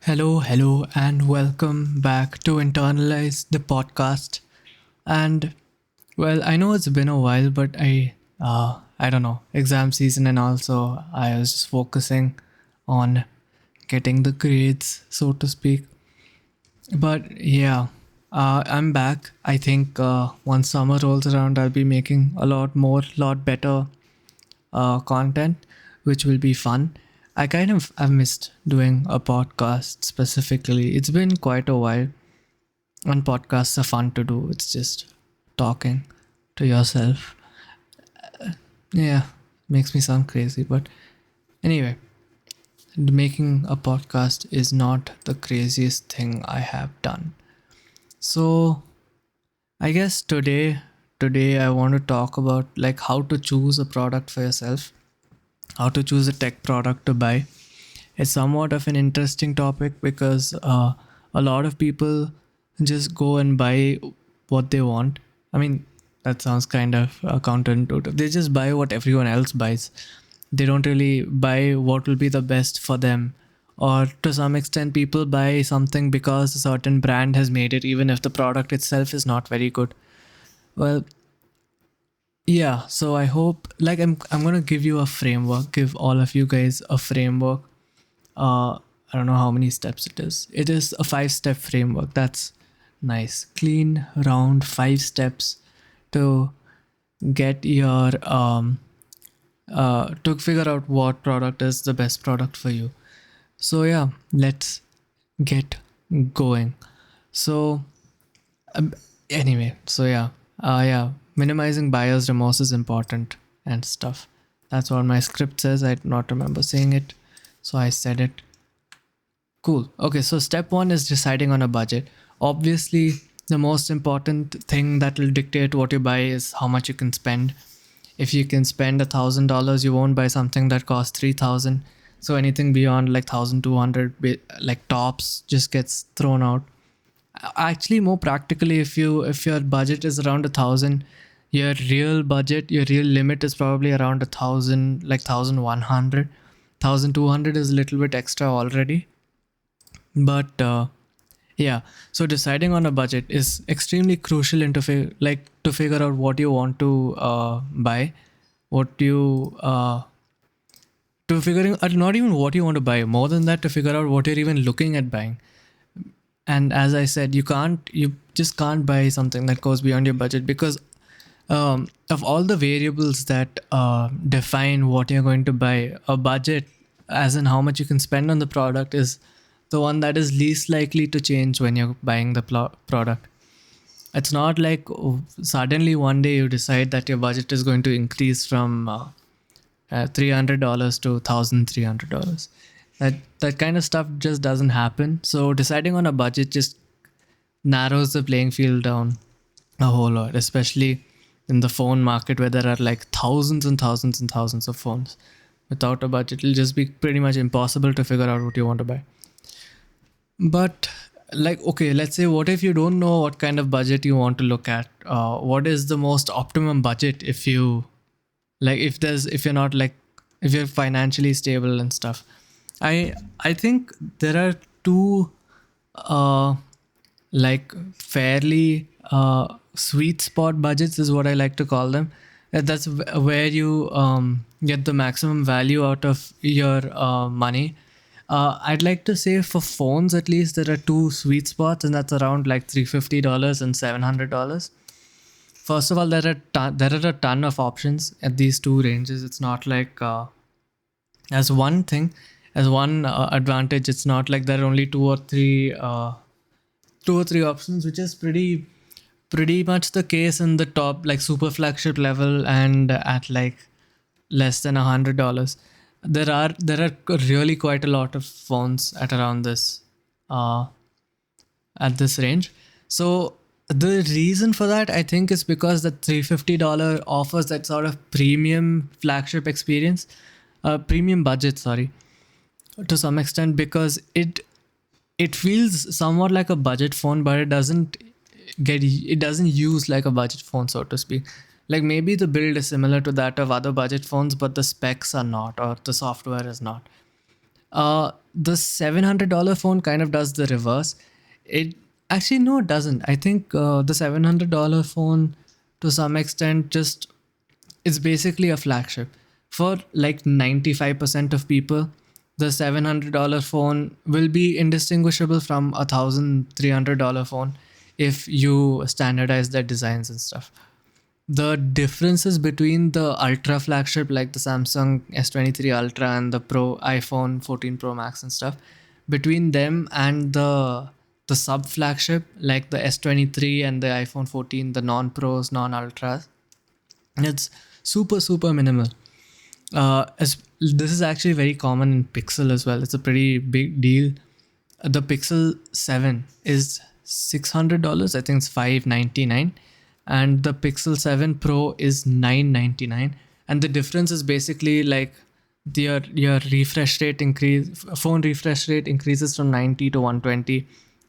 Hello, and welcome back to Internalize the podcast. And I know it's been a while, but I don't know, exam season, and also I was just focusing on getting the grades, so to speak. But yeah, I'm back. I think once summer rolls around, I'll be making a lot more, lot better content, which will be fun. I've missed doing a podcast specifically. It's been quite a while, and podcasts are fun to do. It's just talking to yourself. Yeah, makes me sound crazy, but anyway, making a podcast is not the craziest thing I have done. So I guess today I want to talk about like how to choose a product for yourself, how to choose a tech product to buy. It's somewhat of an interesting topic because a lot of people just go and buy what they want. I mean, that sounds kind of counterintuitive. They just buy what everyone else buys. They don't really buy what will be the best for them. Or to some extent, people buy something because a certain brand has made it, even if the product itself is not very good. Well, yeah. So I hope, like, I'm gonna give you a framework, give all of you guys a framework. I don't know how many steps it is. It is a 5 step framework. That's nice. Clean, round 5 steps to get your to figure out what product is the best product for you. So yeah, let's get going. So um, anyway, so yeah, minimizing buyer's remorse is important and stuff. That's what my script says. I do not remember saying it, so I said it. Cool. Okay, so step one is deciding on a budget. Obviously, the most important thing that will dictate what you buy is how much you can spend. If you can spend $1,000, you won't buy something that costs 3,000. So anything beyond like 1,200, like tops, just gets thrown out. Actually, more practically, if your budget is around 1,000, your real budget, your real limit is probably around 1,000, like 1,100. 1,200 is a little bit extra already, but yeah, so deciding on a budget is extremely crucial into like to figure out what you want to buy, what you to figuring out not even what you want to buy, more than that, to figure out what you're even looking at buying. And as I said, you just can't buy something that goes beyond your budget because of all the variables that define what you're going to buy, a budget, as in how much you can spend on the product, is the one that is least likely to change when you're buying the product. It's not like suddenly one day you decide that your budget is going to increase from $300 to $1,300. That kind of stuff just doesn't happen. So deciding on a budget just narrows the playing field down a whole lot, especially in the phone market where there are like thousands and thousands and thousands of phones. Without a budget, it'll just be pretty much impossible to figure out what you want to buy. But like, okay, let's say what if you don't know what kind of budget you want to look at? What is the most optimum budget if you like if you're not like if you're financially stable and stuff? I think there are two uh like fairly sweet spot budgets is what I like to call them. That's where you get the maximum value out of your money. I'd like to say for phones at least there are two sweet spots, and that's around like $350 and $700. First of all, there are a ton of options at these two ranges. It's not like as one thing, as one advantage. It's not like there are only two or three options, which is pretty much the case in the top like super flagship level and at like less than $100. There are really quite a lot of phones at around this uh, at this range. So the reason for that, I think, is because the $350 offers that sort of premium flagship experience, premium budget, sorry, to some extent, because it feels somewhat like a budget phone, but it doesn't use like a budget phone, so to speak. Like maybe the build is similar to that of other budget phones, but the specs are not, or the software is not. The $700 phone kind of does the reverse. It actually, no, it doesn't. I think the $700 phone, to some extent, just it's basically a flagship for like 95% of people. The $700 phone will be indistinguishable from $1,300 phone if you standardize their designs and stuff. The differences between the ultra flagship like the Samsung S23 Ultra and the Pro iPhone 14 Pro Max and stuff, between them and the sub flagship like the S23 and the iPhone 14, the non Pros, non Ultras, it's super minimal. This is actually very common in Pixel as well. It's a pretty big deal. The Pixel 7 is $600. I think it's $599, and the Pixel 7 Pro is $999. And the difference is basically like your refresh rate phone refresh rate increases from 90 to 120,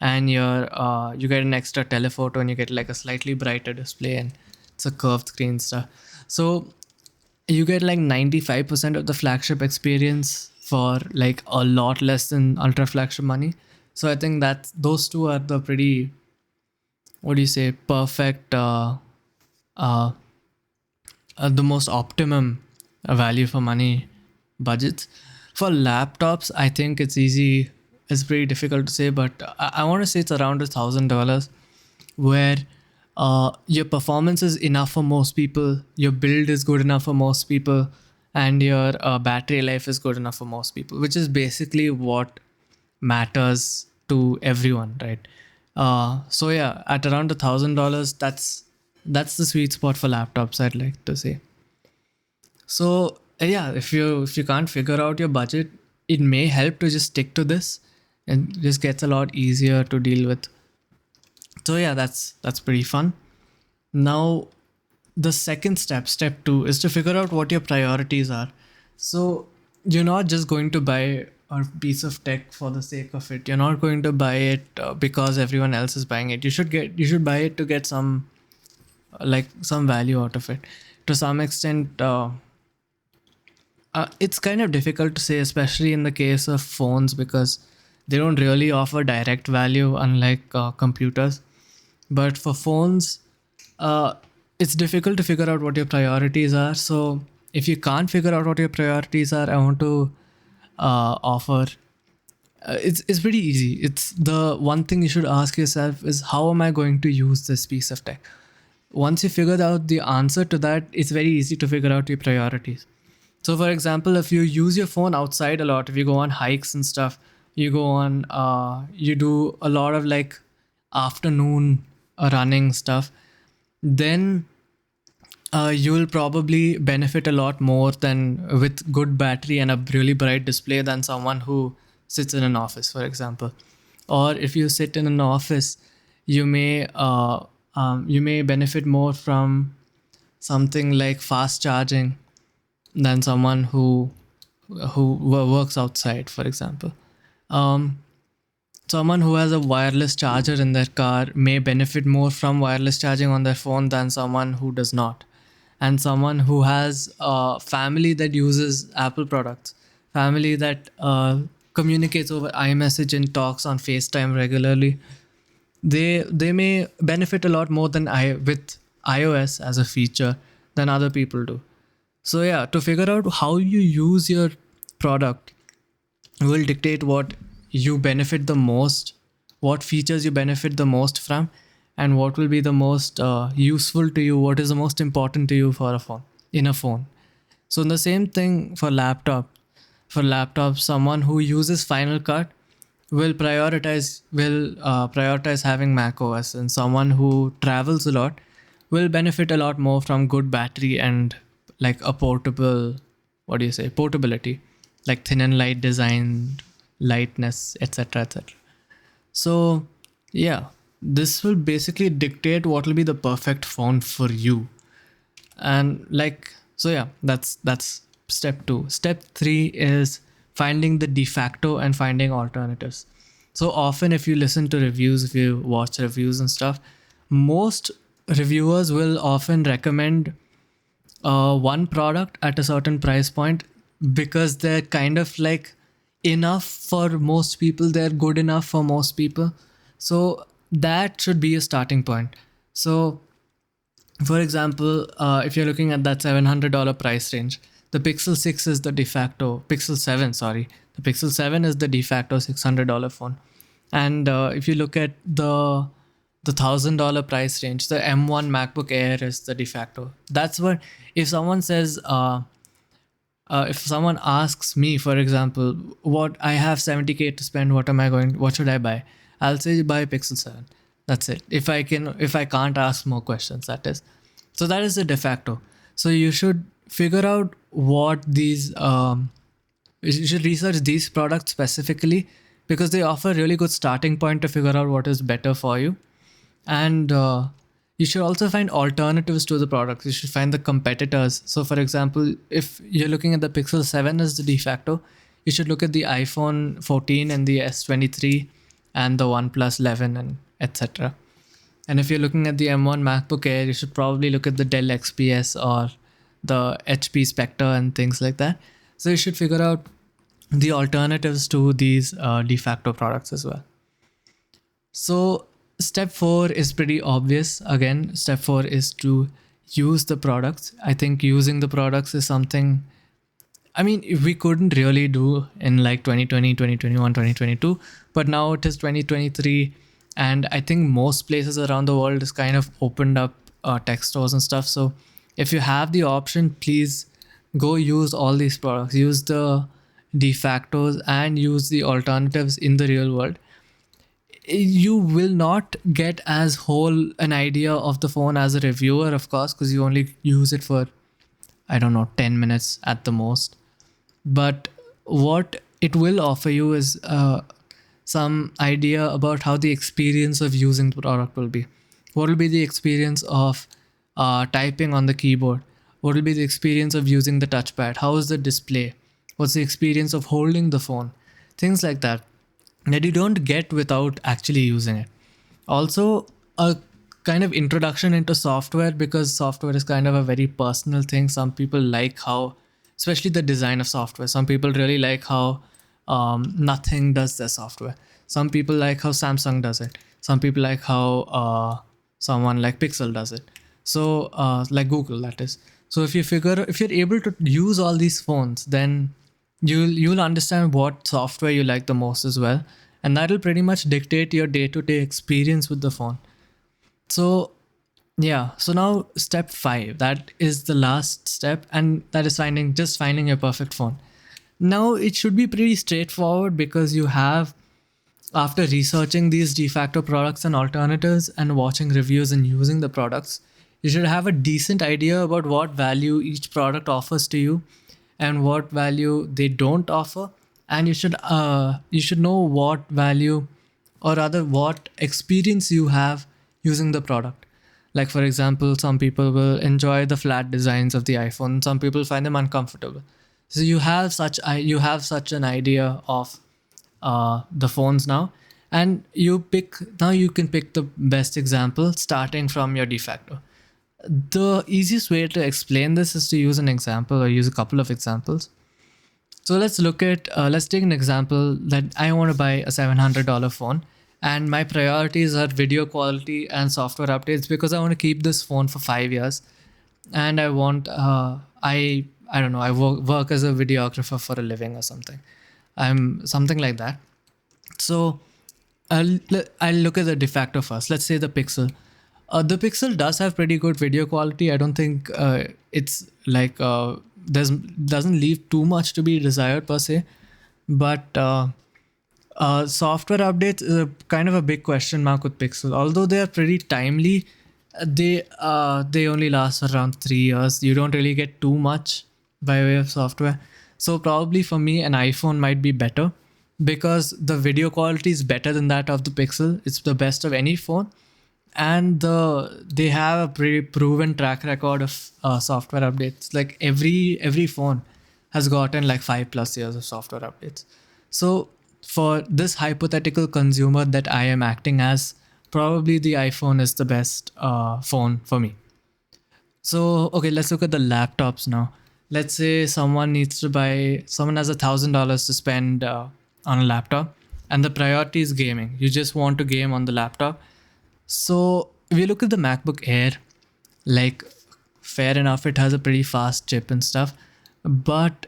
and you get an extra telephoto and you get like a slightly brighter display and it's a curved screen stuff. So you get like 95% of the flagship experience for like a lot less than ultra flagship money. So I think that those two are the pretty, what do you say, perfect, uh, the most optimum value for money budgets. For laptops, I think it's easy. It's pretty difficult to say, but I want to say it's around $1,000, where your performance is enough for most people, your build is good enough for most people, and your battery life is good enough for most people, which is basically what matters to everyone, right? So yeah, at around $1,000, that's the sweet spot for laptops, I'd like to say. So yeah, if you can't figure out your budget, it may help to just stick to this, and just gets a lot easier to deal with. So yeah, that's pretty fun. Now, the second step 2, is to figure out what your priorities are. So you're not just going to buy a piece of tech for the sake of it. You're not going to buy it because everyone else is buying it. You should buy it to get some value out of it. To some extent, it's kind of difficult to say, especially in the case of phones, because they don't really offer direct value, unlike computers. But for phones, it's difficult to figure out what your priorities are. So if you can't figure out what your priorities are, I want to offer. It's pretty easy. It's the one thing you should ask yourself is, how am I going to use this piece of tech? Once you figure out the answer to that, it's very easy to figure out your priorities. So for example, if you use your phone outside a lot, if you go on hikes and stuff, you do a lot of like afternoon running stuff, then you will probably benefit a lot more than with good battery and a really bright display than someone who sits in an office, for example. Or if you sit in an office, you may benefit more from something like fast charging than someone who works outside, for example. Um, Someone who has a wireless charger in their car may benefit more from wireless charging on their phone than someone who does not. And someone who has a family that uses Apple products, family that communicates over iMessage and talks on FaceTime regularly, they may benefit a lot more than with iOS as a feature than other people do. So yeah, to figure out how you use your product will dictate what you benefit the most, what features you benefit the most from, and what will be the most useful to you, what is the most important to you for a phone, in a phone. So the same thing for laptop. For laptop, someone who uses Final Cut will prioritize having Mac OS, and someone who travels a lot will benefit a lot more from good battery and like a portable, what do you say, portability, like thin and light design, lightness, etc., etc. So yeah, this will basically dictate what will be the perfect phone for you. And like, so yeah, that's step 2. Step 3 is finding the de facto and finding alternatives. So often, if you listen to reviews, if you watch reviews and stuff, most reviewers will often recommend one product at a certain price point because they're kind of like enough for most people, they're good enough for most people. So that should be a starting point. So for example, if you're looking at that $700 price range, the Pixel 6 is the de facto, Pixel 7, sorry. The Pixel 7 is the de facto $600 phone. And if you look at the $1,000 price range, the M1 MacBook Air is the de facto. That's what, if someone says, if someone asks me, for example, what I have 70K to spend, what should I buy? I'll say buy Pixel 7. That's it. If I can't ask more questions, that is. So that is the de facto. So you should figure out what these, you should research these products specifically because they offer a really good starting point to figure out what is better for you. And you should also find alternatives to the products. You should find the competitors. So for example, if you're looking at the Pixel 7 as the de facto, you should look at the iPhone 14 and the S23 and the OnePlus 11 and etc. And if you're looking at the M1 MacBook Air, you should probably look at the Dell XPS or the HP Spectre and things like that. So you should figure out the alternatives to these de facto products as well. So step 4 is pretty obvious. Again, step 4 is to use the products. I think using the products is something, I mean, we couldn't really do in like 2020, 2021, 2022, but now it is 2023. And I think most places around the world is kind of opened up tech stores and stuff. So if you have the option, please go use all these products. Use the de factos and use the alternatives in the real world. You will not get as whole an idea of the phone as a reviewer, of course, because you only use it for, I don't know, 10 minutes at the most. But what it will offer you is some idea about how the experience of using the product will be. What will be the experience of typing on the keyboard? What will be the experience of using the touchpad? How is the display? What's the experience of holding the phone? Things like that you don't get without actually using it. Also, a kind of introduction into software, because software is kind of a very personal thing. Some people like how, especially the design of software, some people really like how nothing does their software. Some people like how Samsung does it. Some people like how someone like Pixel does it. So like Google, that is. So if you're able to use all these phones, then you'll understand what software you like the most as well, and that'll pretty much dictate your day-to-day experience with the phone. So yeah, so now step 5, that is the last step, and that is finding your perfect phone. Now it should be pretty straightforward because you have, after researching these de facto products and alternatives and watching reviews and using the products, you should have a decent idea about what value each product offers to you and what value they don't offer. And you should know what value, or rather what experience you have using the product. Like for example, some people will enjoy the flat designs of the iPhone. Some people find them uncomfortable. So you have such an idea of the phones now, and you can pick the best example starting from your de facto. The easiest way to explain this is to use an example or use a couple of examples. So let's take an example that I want to buy a $700 phone, and my priorities are video quality and software updates because I want to keep this phone for 5 years, and I want I don't know, I work as a videographer for a living or something. I'm something like that. So I'll look at the de facto first. Let's say the Pixel. The Pixel does have pretty good video quality. I don't think it's like doesn't leave too much to be desired per se, but software updates is a kind of a big question mark with Pixel. Although they are pretty timely, they only last around 3 years. You don't really get too much by way of software. So probably for me, an iPhone might be better because the video quality is better than that of the Pixel. It's the best of any phone. And they have a pretty proven track record of software updates. Like every phone has gotten like 5+ years of software updates. So for this hypothetical consumer that I am acting as, probably the iPhone is the best phone for me. So okay, let's look at the laptops now. let's say someone has $1,000 to spend on a laptop, and the priority is gaming. You just want to game on the laptop. So if you look at the MacBook Air, like, fair enough, it has a pretty fast chip and stuff, but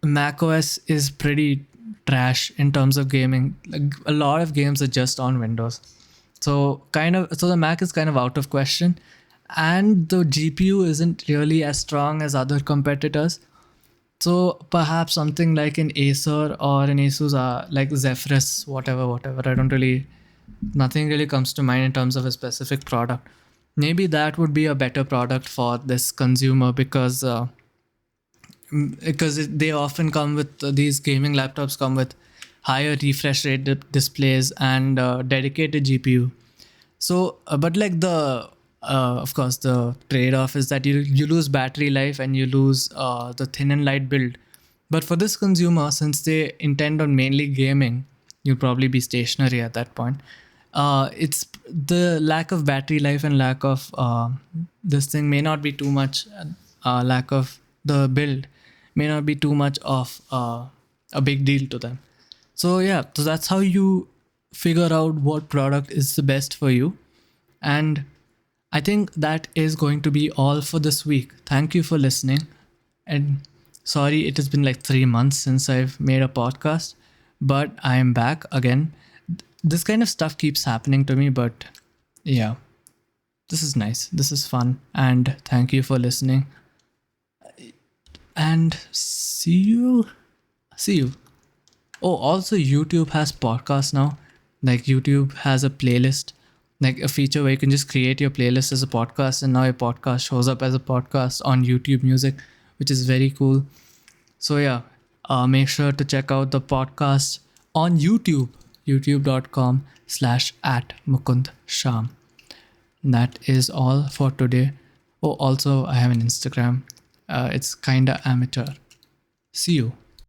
macOS is pretty trash in terms of gaming. Like, a lot of games are just on Windows. So the Mac is kind of out of question, and the GPU isn't really as strong as other competitors. So perhaps something like an Acer or an Asus, like Zephyrus, whatever. Nothing really comes to mind in terms of a specific product. Maybe that would be a better product for this consumer, because they often come with these gaming laptops come with higher refresh rate displays and dedicated GPU. So, but like of course, the trade-off is that you lose battery life and you lose the thin and light build. But for this consumer, since they intend on mainly gaming, you'll probably be stationary at that point. It's the lack of battery life and lack of this thing may not be too much. Lack of the build may not be too much of a big deal to them. So yeah, so that's how you figure out what product is the best for you. And I think that is going to be all for this week. Thank you for listening. And sorry, it has been like 3 months since I've made a podcast, but I am back again. This kind of stuff keeps happening to me, but yeah, this is nice. This is fun. And thank you for listening. And see you. See you. Oh, also, YouTube has podcasts now. Like, YouTube has a playlist, like a feature where you can just create your playlist as a podcast, and now your podcast shows up as a podcast on YouTube Music, which is very cool. So yeah, make sure to check out the podcast on YouTube, youtube.com/@Mukund Shyam. That is all for today. Oh, also, I have an Instagram. It's kinda amateur. See you.